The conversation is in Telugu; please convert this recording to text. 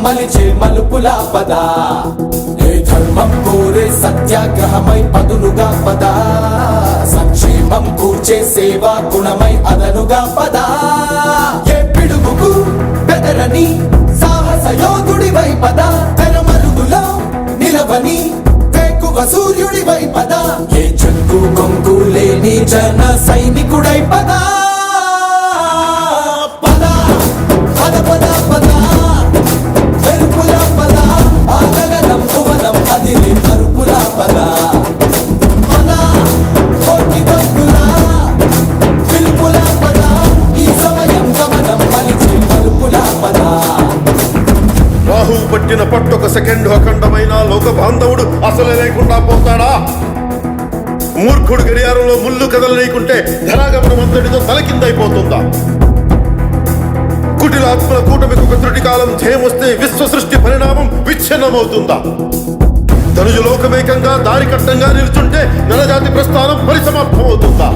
మలిచే మలుపుల పద ఏ ధర్మం కోరే సత్యాగ్రహమై పదులుగా పద సంక్షేమం కూర్చే సేవా గుణమై అదనుగా పద ఏ పిడుగుకు బెదరని సాహస యోధుడివై పద తెరమరుగులో నిలవని వేకువ సూర్యుడివై పద ఏ చెక్కు కొంగు లేని జన సైనికుడై పద పద పద పద పద వెలుపుల పద ఆగగనం భువనం అదిరి మరుపుల పద పద కోటి గొంతుల పిలుపుల పద ఈ సమయం గమనం మలిచి మలుపుల పద రాహు పట్టిన పట్టొక సెకండ్ అఖండమైన లోక బాంధవుడు అసలు లేకుండా పోతాడా? మూర్ఖుడు గడియారంలో ముళ్ళు కదలలేకుంటే ధనాగమనం అంతటితో తలకిందైపోతుందా? కుటిలాత్మల కూటమికి ఒక త్రుటి కాలం ధ్యేయమొస్తే విశ్వ సృష్టి పరిణామం విచ్ఛిన్నమవుతుందా? ధనుజు లోకమేకంగా దారి కట్టంగా నిల్చుంటే నరజాతి ప్రస్థానం పరిసమాప్తమవుతుందా?